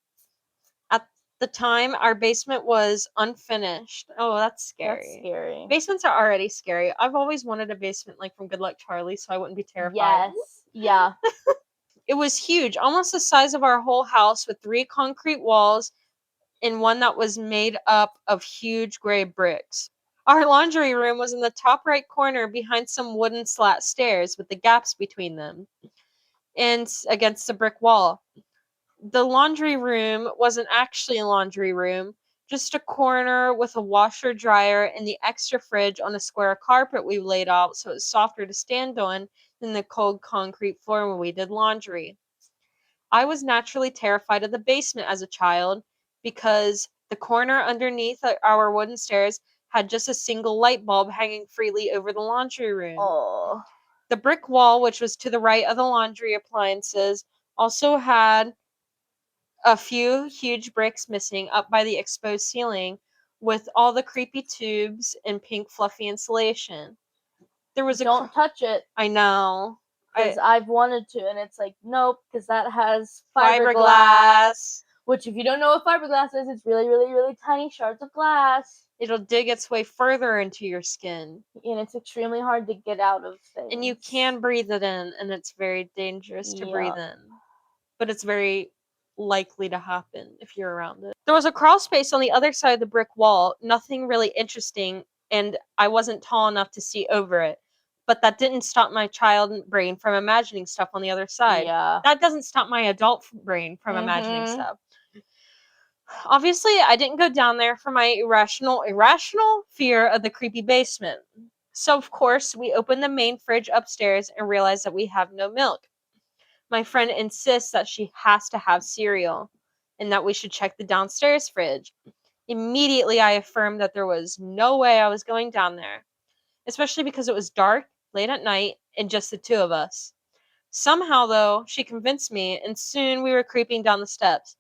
At the time, our basement was unfinished. Oh, that's scary. That's scary. Basements are already scary. I've always wanted a basement like from Good Luck Charlie, so I wouldn't be terrified. Yes. Yeah. It was huge, almost the size of our whole house, with 3 concrete walls and one that was made up of huge gray bricks. Our laundry room was in the top right corner behind some wooden slat stairs with the gaps between them and against the brick wall. The laundry room wasn't actually a laundry room, just a corner with a washer dryer and the extra fridge on a square carpet we laid out so it was softer to stand on than the cold concrete floor when we did laundry. I was naturally terrified of the basement as a child because the corner underneath our wooden stairs had just a single light bulb hanging freely over the laundry room. Oh. The brick wall, which was to the right of the laundry appliances, also had a few huge bricks missing up by the exposed ceiling with all the creepy tubes and pink fluffy insulation. There was Don't touch it. I know. Because I've wanted to, and it's like, nope, because that has fiberglass. Fiberglass. Which, if you don't know what fiberglass is, it's really, really, really tiny shards of glass. It'll dig its way further into your skin. And it's extremely hard to get out of things. And you can breathe it in, and it's very dangerous to breathe in. But it's very likely to happen if you're around it. There was a crawl space on the other side of the brick wall, nothing really interesting, and I wasn't tall enough to see over it. But that didn't stop my child brain from imagining stuff on the other side. Yeah. That doesn't stop my adult brain from imagining stuff. Obviously, I didn't go down there for my irrational fear of the creepy basement. So, of course, we opened the main fridge upstairs and realized that we have no milk. My friend insists that she has to have cereal and that we should check the downstairs fridge. Immediately, I affirmed that there was no way I was going down there, especially because it was dark, late at night, and just the two of us. Somehow, though, she convinced me, and soon we were creeping down the steps.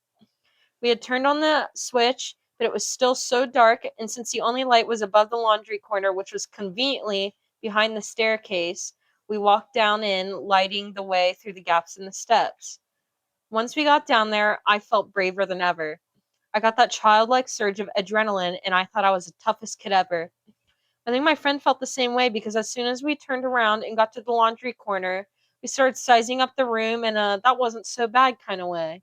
We had turned on the switch, but it was still so dark, and since the only light was above the laundry corner, which was conveniently behind the staircase, we walked down in, lighting the way through the gaps in the steps. Once we got down there, I felt braver than ever. I got that childlike surge of adrenaline, and I thought I was the toughest kid ever. I think my friend felt the same way because as soon as we turned around and got to the laundry corner, we started sizing up the room in a that wasn't so bad kind of way.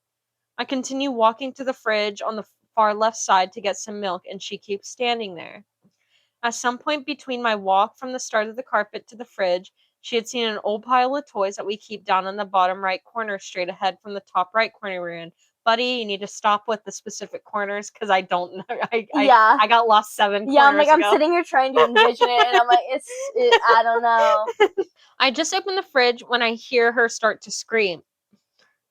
I continue walking to the fridge on the far left side to get some milk, and she keeps standing there. At some point between my walk from the start of the carpet to the fridge, she had seen an old pile of toys that we keep down in the bottom right corner straight ahead from the top right corner we're in. Buddy, you need to stop with the specific corners because I don't know. I got lost 7 corners I'm like, ago. I'm sitting here trying to envision it, and I'm like, I don't know. I just opened the fridge when I hear her start to scream.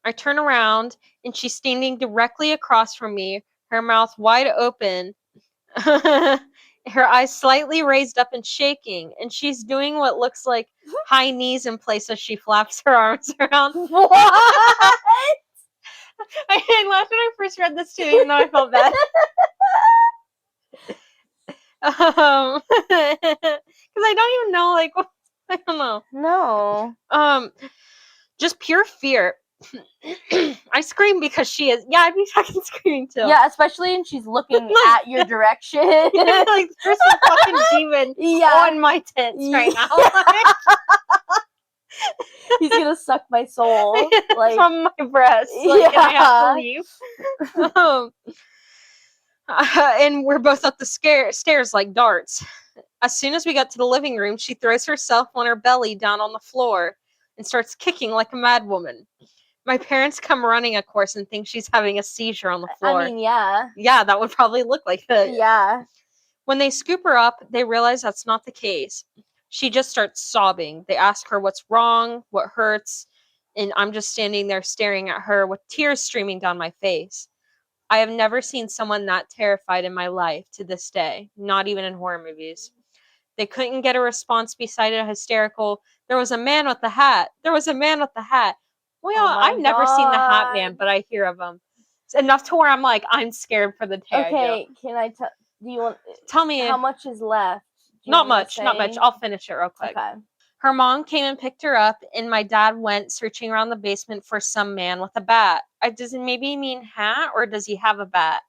I turn around, and she's standing directly across from me, her mouth wide open, her eyes slightly raised up and shaking, and she's doing what looks like high knees in place as she flaps her arms around. What? I laughed when I first read this too, even though I felt bad. Because I don't even know, like, I don't know. No. Just pure fear. I scream because she is. Yeah, I'd be fucking screaming too. Yeah, especially when she's looking at your direction. Like, there's a fucking demon on my tits right now. He's gonna suck my soul. Like, from my breast. Like, and I have to leave. And we're both up the stairs like darts. As soon as we got to the living room, she throws herself on her belly down on the floor and starts kicking like a mad woman. My parents come running, of course, and think she's having a seizure on the floor. I mean, yeah. Yeah, that would probably look like it. Yeah. When they scoop her up, they realize that's not the case. She just starts sobbing. They ask her what's wrong, what hurts, and I'm just standing there staring at her with tears streaming down my face. I have never seen someone that terrified in my life to this day, not even in horror movies. They couldn't get a response beside a hysterical, "There was a man with the hat. There was a man with the hat." Well, I've never seen the Hat Man, but I hear of him. It's enough to where I'm like, I'm scared for the day. Okay, can I tell? Do you want? Tell me how much is left? Not much. I'll finish it real quick. Okay. Her mom came and picked her up, and my dad went searching around the basement for some man with a bat. Does it maybe mean hat, or does he have a bat?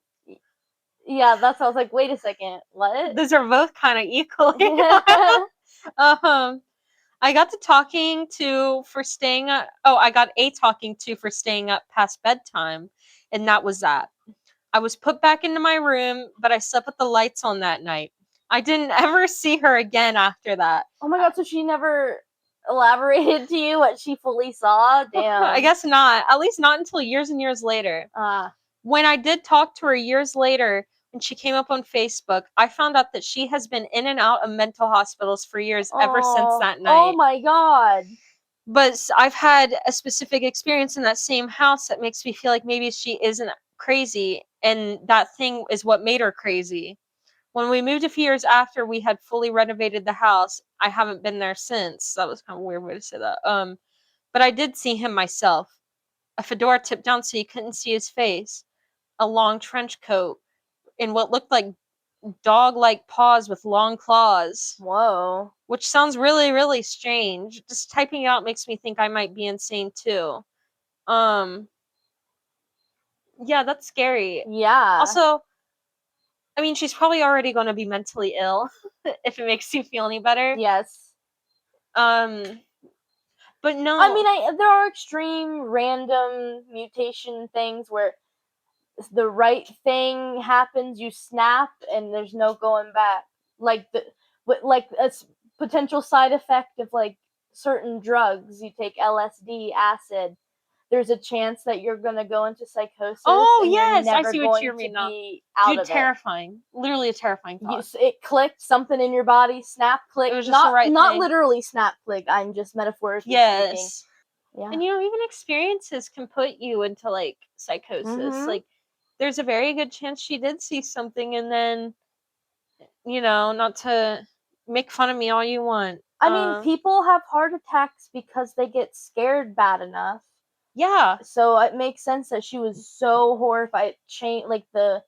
Yeah, that's. I was like, wait a second, what? Those are both kind of equally. I got a talking to for staying up past bedtime, and that was that. I was put back into my room, but I slept with the lights on that night. I didn't ever see her again after that. Oh my god, so she never elaborated to you what she fully saw? Damn. I guess not. At least not until years and years later. When I did talk to her years later, when she came up on Facebook, I found out that she has been in and out of mental hospitals for years ever since that night. Oh my god. But I've had a specific experience in that same house that makes me feel like maybe she isn't crazy, and that thing is what made her crazy. When we moved a few years after we had fully renovated the house, I haven't been there since. That was kind of a weird way to say that. But I did see him myself. a fedora tipped down so you couldn't see his face, a long trench coat, and what looked like dog-like paws with long claws. Whoa. Which sounds really, really strange. Just typing it out makes me think I might be insane too. Yeah, that's scary. Yeah. Also, I mean, she's probably already going to be mentally ill, if it makes you feel any better. Yes. But no. I mean, there are extreme random mutation things where the right thing happens, you snap, and there's no going back. Like a potential side effect of like certain drugs. You take LSD, acid. There's a chance that you're gonna go into psychosis. Oh, and yes, you're I never see what going you to mean now. be out Dude, of terrifying. Literally a terrifying it. thought. It clicked something in your body. Snap, click. It was just the right not thing. literally snap, click. I'm just metaphorically speaking. Yes. Yeah. And even experiences can put you into like psychosis. Mhm. Like, there's a very good chance she did see something, and then, not to make fun of me all you want. I mean, people have heart attacks because they get scared bad enough. Yeah. So it makes sense that she was so horrified. Like the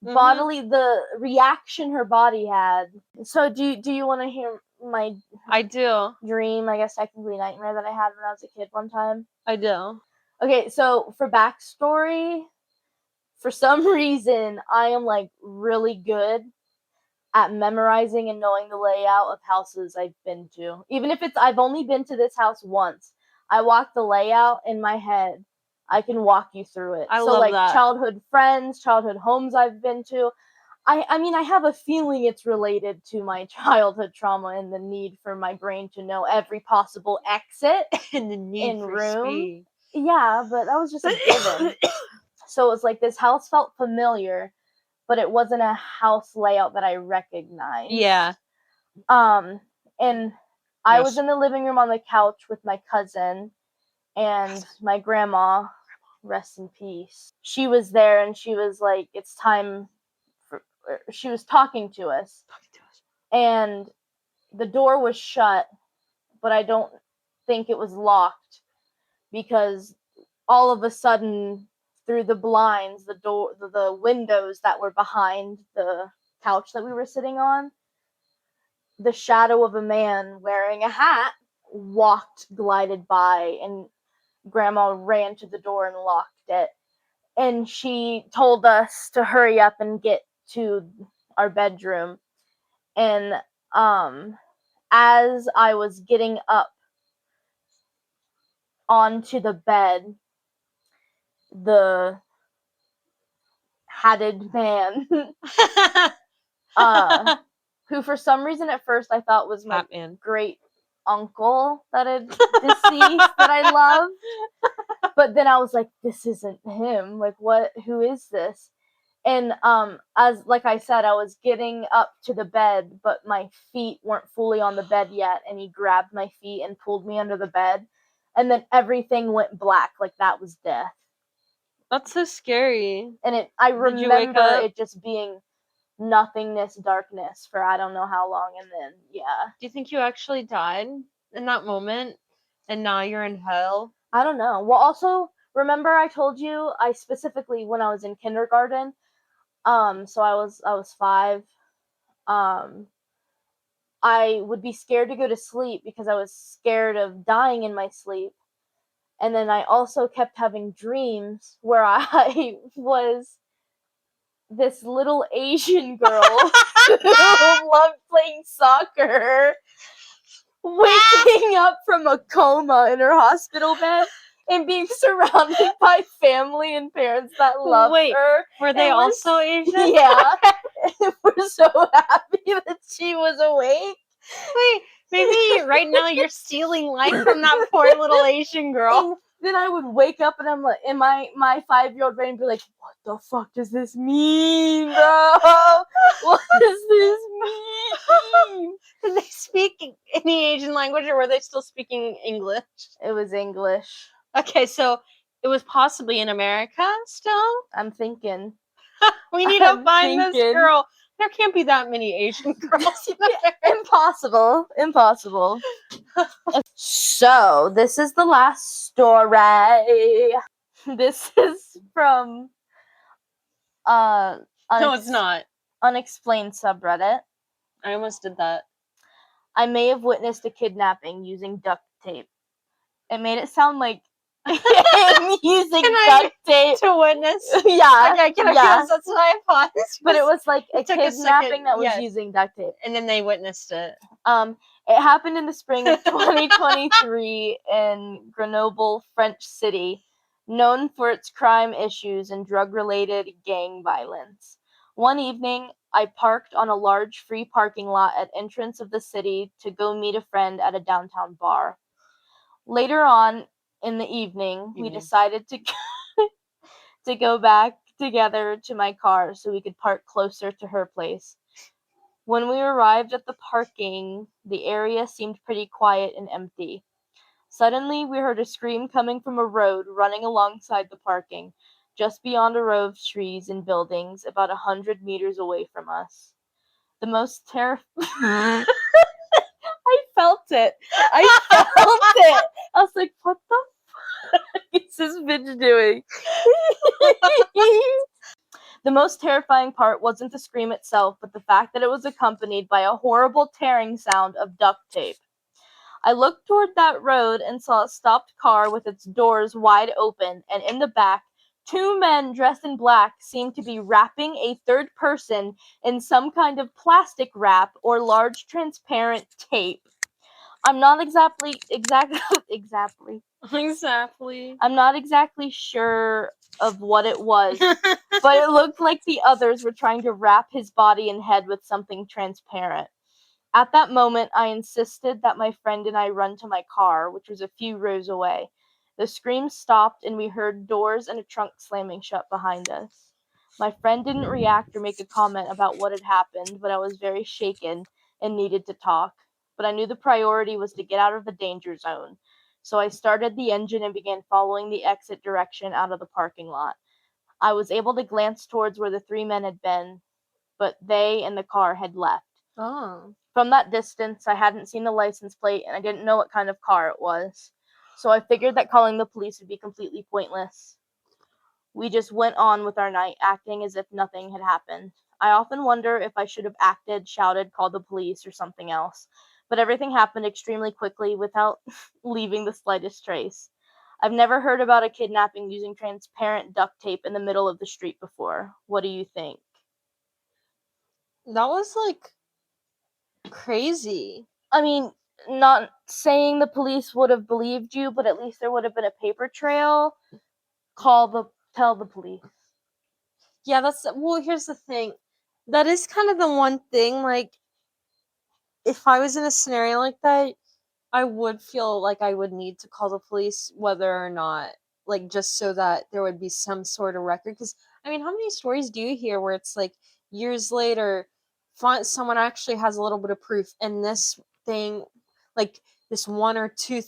bodily, the reaction her body had. So do you want to hear my? I do. Dream, I guess technically nightmare that I had when I was a kid one time. I do. Okay, so for backstory, for some reason I am like really good at memorizing and knowing the layout of houses I've been to. Even if I've only been to this house once, I walk the layout in my head. I can walk you through it. I love that. Childhood friends, childhood homes I've been to. I mean, I have a feeling it's related to my childhood trauma and the need for my brain to know every possible exit and the need in for room. speed. Yeah, but that was just a given. So it was like this house felt familiar, but it wasn't a house layout that I recognized. Yeah. And I was in the living room on the couch with my cousin and my grandma, rest in peace. She was there and she was like, it's time for, she was talking to us. And the door was shut, but I don't think it was locked because all of a sudden through the blinds, the windows that were behind the couch that we were sitting on, the shadow of a man wearing a hat glided by, and Grandma ran to the door and locked it. And she told us to hurry up and get to our bedroom. And as I was getting up onto the bed, the hatted man who for some reason at first I thought was my great uncle that had deceased that I love. But then I was like, this isn't him. Like, who is this? And as like I said, I was getting up to the bed, but my feet weren't fully on the bed yet, and he grabbed my feet and pulled me under the bed. And then everything went black, like that was death. That's so scary. And I remember it just being nothingness, darkness for I don't know how long, and then Do you think you actually died in that moment and now you're in hell? I don't know. Well, also remember I told you I specifically when I was in kindergarten, so I was 5, I would be scared to go to sleep because I was scared of dying in my sleep. And then I also kept having dreams where I was this little Asian girl who loved playing soccer, waking up from a coma in her hospital bed and being surrounded by family and parents that loved her. Were they also Asian? Yeah. We're so happy that she was awake. Wait, maybe right now you're stealing life from that poor little Asian girl. And then I would wake up and I'm like, and my 5-year-old brain would be like, what the fuck does this mean, bro? What does this mean? Did they speak any Asian language, or were they still speaking English? It was English. Okay, so it was possibly in America still? I'm thinking. We need to find this girl. There can't be that many Asian girls. Impossible. So, this is the last story. This is from No, it's not. Unexplained subreddit. I almost did that. I may have witnessed a kidnapping using duct tape. It made it sound like him using duct tape. To witness? Yeah. Okay, yeah. that's what I thought. But it was like a took a kidnapping second, that was yeah. using duct tape. And then they witnessed it. It happened in the spring of 2023 in Grenoble, French city, known for its crime issues and drug-related gang violence. One evening, I parked on a large free parking lot at entrance of the city to go meet a friend at a downtown bar. Later on in the evening, we decided to go back together to my car so we could park closer to her place. When we arrived at the parking, the area seemed pretty quiet and empty. Suddenly, we heard a scream coming from a road running alongside the parking, just beyond a row of trees and buildings about 100 meters away from us. The most terrifying... I felt it. I was like, what the fuck is this bitch doing? The most terrifying part wasn't the scream itself, but the fact that it was accompanied by a horrible tearing sound of duct tape. I looked toward that road and saw a stopped car with its doors wide open, and in the back, two men dressed in black seemed to be wrapping a third person in some kind of plastic wrap or large transparent tape. I'm not exactly I'm not exactly sure of what it was, but it looked like the others were trying to wrap his body and head with something transparent. At that moment, I insisted that my friend and I run to my car, which was a few rows away. The screams stopped, and we heard doors and a trunk slamming shut behind us. My friend didn't react or make a comment about what had happened, but I was very shaken and needed to talk. But I knew the priority was to get out of the danger zone. So I started the engine and began following the exit direction out of the parking lot. I was able to glance towards where the three men had been, but they and the car had left. Oh. From that distance, I hadn't seen the license plate, and I didn't know what kind of car it was. So I figured that calling the police would be completely pointless. We just went on with our night, acting as if nothing had happened. I often wonder if I should have acted, shouted, called the police, or something else. But everything happened extremely quickly without leaving the slightest trace. I've never heard about a kidnapping using transparent duct tape in the middle of the street before. What do you think? That was like crazy. I mean, not saying the police would have believed you, but at least there would have been a paper trail. Tell the police. Yeah, here's the thing. That is kind of the one thing, like, if I was in a scenario like that, I would feel like I would need to call the police, whether or not, like, just so that there would be some sort of record. Because, I mean, how many stories do you hear where it's like years later, someone actually has a little bit of proof, and this thing, like, this one or two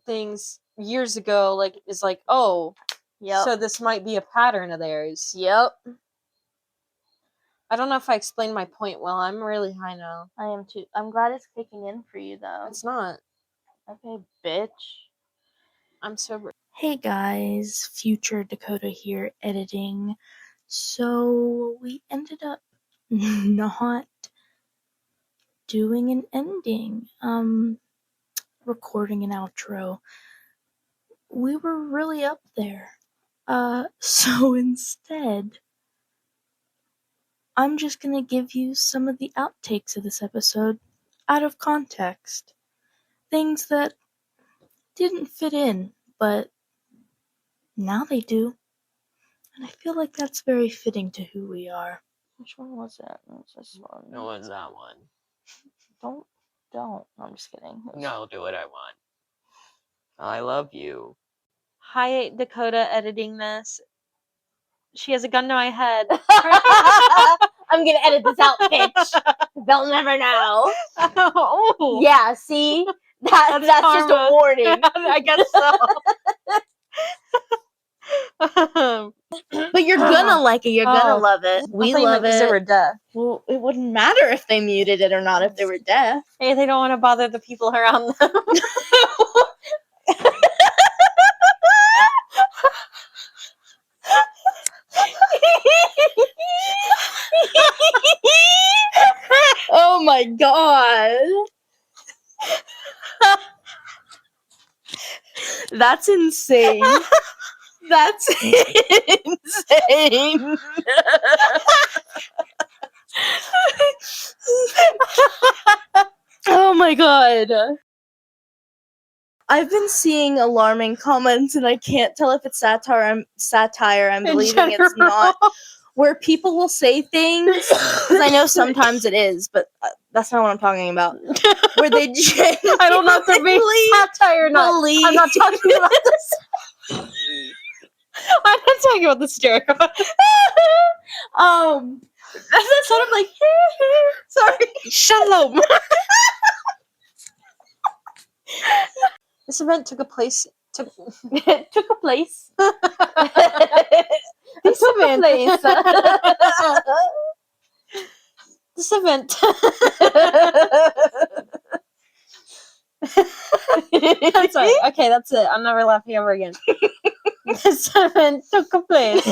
things years ago, like, is like, oh, Yep. so this might be a pattern of theirs. Yep. I don't know if I explained my point well. I'm really high now. I am too. I'm glad it's kicking in for you, though. It's not. Okay, bitch. I'm sober. Hey guys, future Dakota here editing. So we ended up not doing an ending, recording an outro. We were really up there. So instead, I'm just gonna give you some of the outtakes of this episode out of context. Things that didn't fit in, but now they do. And I feel like that's very fitting to who we are. Which one was it? It was this one. No, it's that one. Don't. No, I'm just kidding. No, do what I want. I love you. Hi, Dakota, editing this. She has a gun to my head. I'm gonna edit this out, bitch. They'll never know. Oh. Yeah, see? That's just a warning. I guess so. But you're gonna like it. You're gonna love it. We love it. They were deaf. Well, it wouldn't matter if they muted it or not if they were deaf. Hey, they don't want to bother the people around them. my god. That's insane. That's insane. Oh my god. I've been seeing alarming comments and I can't tell if it's satire. I'm In believing it's not. Where people will say things, because I know sometimes it is, but that's not what I'm talking about. Where they genuinely I don't know if they're being satire or not. believe. I'm not talking about this. I'm not talking about this, Jericho. That sounded like sorry. Shalom. This event took place. It took a place. This took a event. place. This event. I'm sorry. Okay, that's it. I'm never laughing ever again. This event took a place.